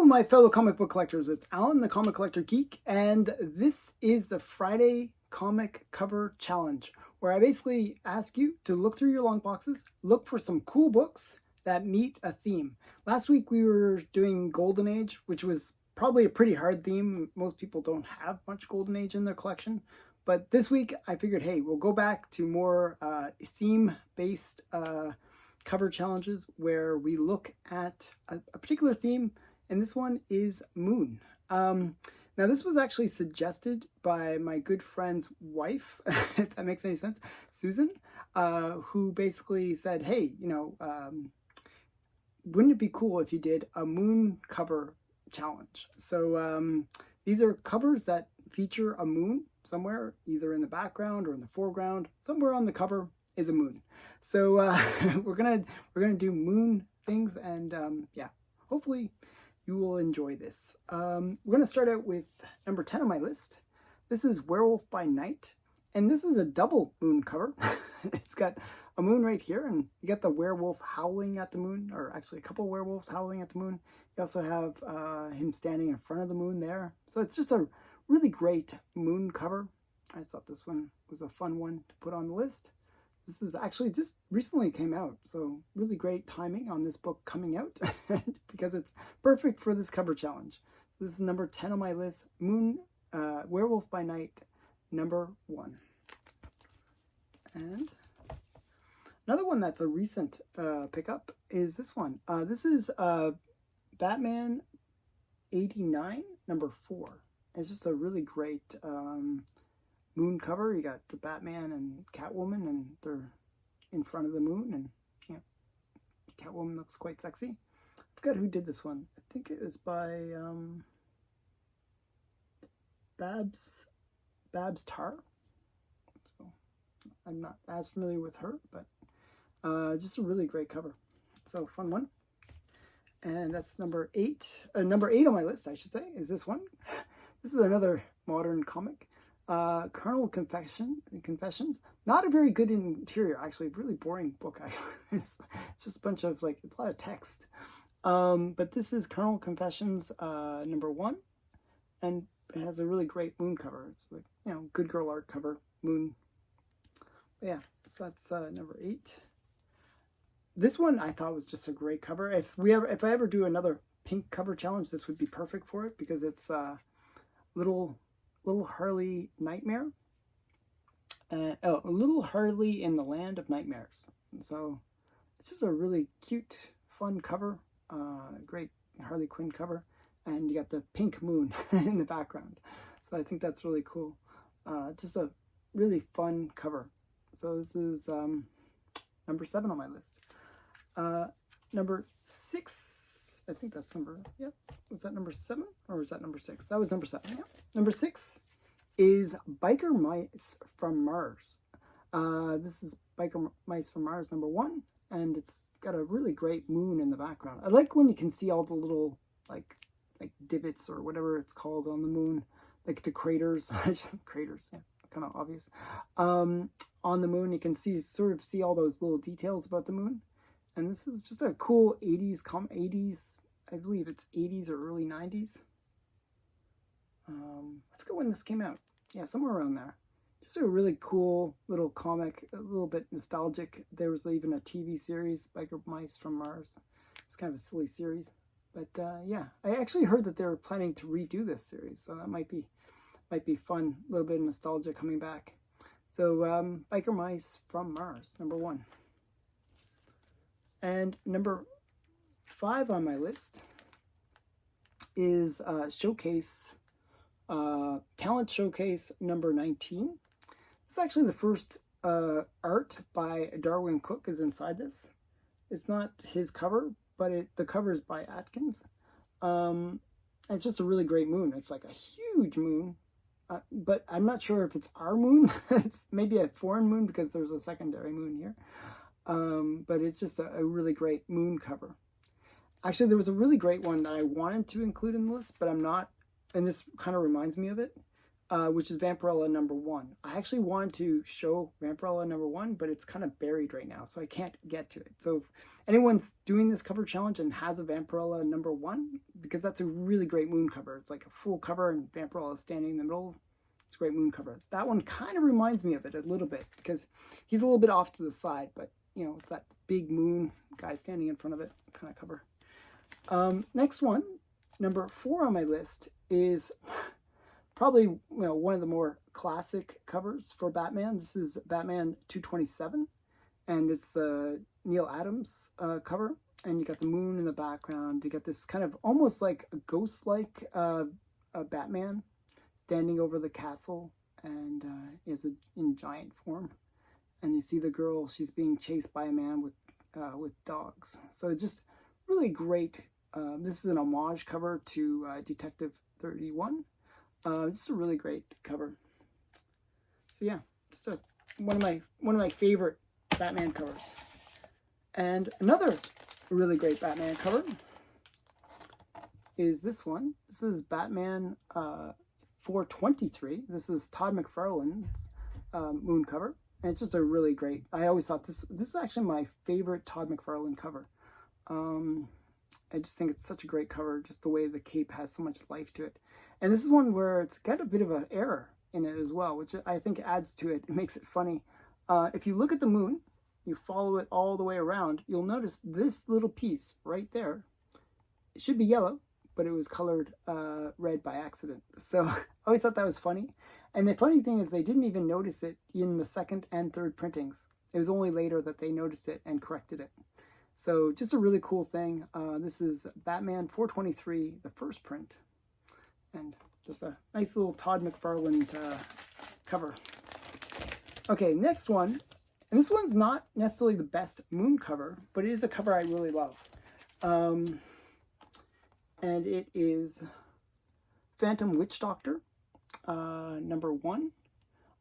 my fellow comic book collectors. It's Alan, the Comic Collector Geek, and this is the Friday Comic Cover Challenge, where I basically ask you to look through your long boxes, look for some cool books that meet a theme. Last week we were doing Golden Age, which was probably a pretty hard theme. Most people don't have much Golden Age in their collection. But this week I figured, hey, we'll go back to more theme-based cover challenges where we look at a particular theme, and this one is Moon. Now this was actually suggested by my good friend's wife, if that makes any sense, Susan, who basically said, hey, wouldn't it be cool if you did a Moon cover challenge? So these are covers that feature a moon somewhere, either in the background or in the foreground. Somewhere on the cover is a moon. So we're gonna do moon things, and yeah, hopefully you will enjoy this. We're gonna start out with number 10 on my list. This is Werewolf by Night, and this is a double moon cover. It's got a moon right here, and you got the werewolf howling at the moon, or actually a couple werewolves howling at the moon. You also have him standing in front of the moon there. So it's just a really great moon cover. I thought this one was a fun one to put on the list. This is actually just recently came out, so really great timing on this book coming out because it's perfect for this cover challenge. So this is number 10 on my list, Moon, Werewolf by Night, number 1. And another one that's a recent pickup is this one. This is Batman 89, number 4. It's just a really great moon cover. You got the Batman and Catwoman, and they're in front of the moon, and yeah, Catwoman looks quite sexy. I forgot who did this one. I think it was by Babs Tarr. So I'm not as familiar with her, but just a really great cover. So fun one. And that's number 8. Number 8 on my list, I should say, is this one. This is another modern comic. Colonel Confessions. Not a very good interior, actually. Really boring book, actually. It's just a bunch of, it's a lot of text. But this is Colonel Confessions, number 1. And it has a really great moon cover. It's good girl art cover, moon. But yeah, so that's number 8. This one I thought was just a great cover. If I ever do another pink cover challenge, this would be perfect for it, because it's Little Harley Nightmare. Little Harley in the Land of Nightmares. So it's just a really cute, fun cover. Great Harley Quinn cover. And you got the pink moon in the background. So I think that's really cool. Just a really fun cover. So this is number 7 on my list. Number 6, I think that's was that number 7 or was that number 6? That was number 7, yeah. Number 6 is Biker Mice from Mars. This is Biker Mice from Mars, number 1, and it's got a really great moon in the background. I like when you can see all the little, like divots or whatever it's called on the moon, like the craters. Craters, yeah, kind of obvious. On the moon, you can sort of see all those little details about the moon. And this is just a cool 80s, I believe it's 80s or early 90s. I forget when this came out. Yeah, somewhere around there. Just a really cool little comic, a little bit nostalgic. There was even a TV series, Biker Mice from Mars. It's kind of a silly series. But yeah, I actually heard that they were planning to redo this series, so that might be fun. A little bit of nostalgia coming back. So Biker Mice from Mars, number 1. And number 5 on my list is Showcase, Talent Showcase number 19. It's actually the first art by Darwin Cook is inside this. It's not his cover, but the cover is by Atkins. It's just a really great moon. It's like a huge moon, but I'm not sure if it's our moon. It's maybe a foreign moon because there's a secondary moon here. But it's just a really great moon cover. Actually, there was a really great one that I wanted to include in the list, but I'm not, and this kind of reminds me of it, which is Vampirella number 1. I actually wanted to show Vampirella number 1, but it's kind of buried right now, so I can't get to it. So if anyone's doing this cover challenge and has a Vampirella number 1, because that's a really great moon cover. It's like a full cover and Vampirella is standing in the middle. It's a great moon cover. That one kind of reminds me of it a little bit because he's a little bit off to the side, but you know, it's that big moon guy standing in front of it kind of cover. Next one, number 4 on my list, is probably one of the more classic covers for Batman. This is Batman 227, and it's the Neal Adams cover. And you got the moon in the background. You got this kind of almost like a ghost-like Batman standing over the castle, and is in giant form. And you see the girl; she's being chased by a man with dogs. So just really great. This is an homage cover to Detective 31. Just a really great cover. So yeah, just one of my favorite Batman covers. And another really great Batman cover is this one. This is Batman 423. This is Todd McFarlane's moon cover. And it's just a really great, I always thought this is actually my favorite Todd McFarlane cover. I just think it's such a great cover, just the way the cape has so much life to it. And this is one where it's got a bit of an error in it as well, which I think adds to it. It makes it funny. If you look at the moon, you follow it all the way around, you'll notice this little piece right there. It should be yellow, but it was colored red by accident. So I always thought that was funny. And the funny thing is they didn't even notice it in the second and third printings. It was only later that they noticed it and corrected it. So just a really cool thing. This is Batman 423, the first print. And just a nice little Todd McFarlane cover. Okay, next one. And this one's not necessarily the best moon cover, but it is a cover I really love. And it is Phantom Witch Doctor, number 1.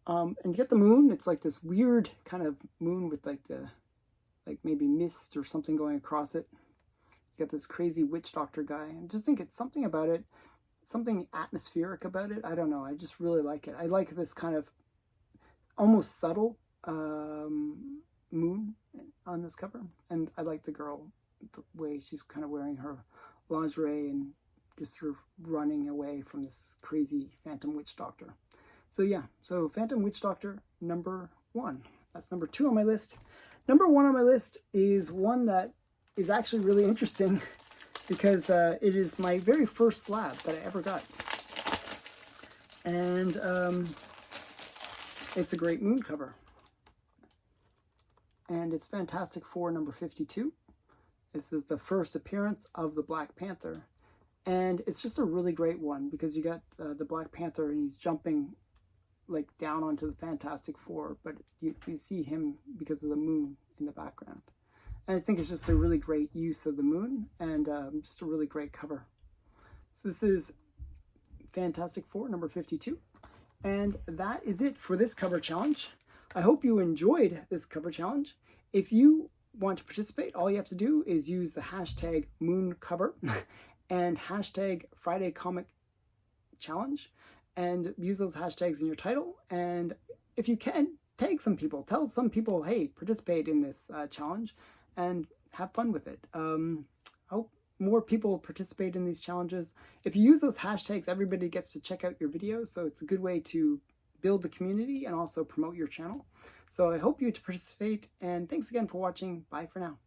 And you get the moon. It's like this weird kind of moon with like maybe mist or something going across it. You got this crazy witch doctor guy. I just think it's something about it, something atmospheric about it. I don't know. I just really like it. I like this kind of almost subtle moon on this cover. And I like the girl, the way she's kind of wearing her lingerie and just sort of running away from this crazy Phantom Witch Doctor. So yeah, so Phantom Witch Doctor, number 1. That's number 2 on my list. Number 1 on my list is one that is actually really interesting because it is my very first slab that I ever got. And it's a great moon cover. And it's Fantastic Four number 52. This is the first appearance of the Black Panther. And it's just a really great one because you got the Black Panther and he's jumping like down onto the Fantastic Four, but you see him because of the moon in the background. And I think it's just a really great use of the moon and just a really great cover. So this is Fantastic Four number 52. And that is it for this cover challenge. I hope you enjoyed this cover challenge. If you want to participate, all you have to do is use the hashtag mooncover and hashtag Friday Comic Challenge and use those hashtags in your title. And if you can, tag some people. Tell some people, hey, participate in this challenge and have fun with it. I hope more people participate in these challenges. If you use those hashtags, everybody gets to check out your videos. So it's a good way to build the community and also promote your channel. So I hope you participate, and thanks again for watching. Bye for now.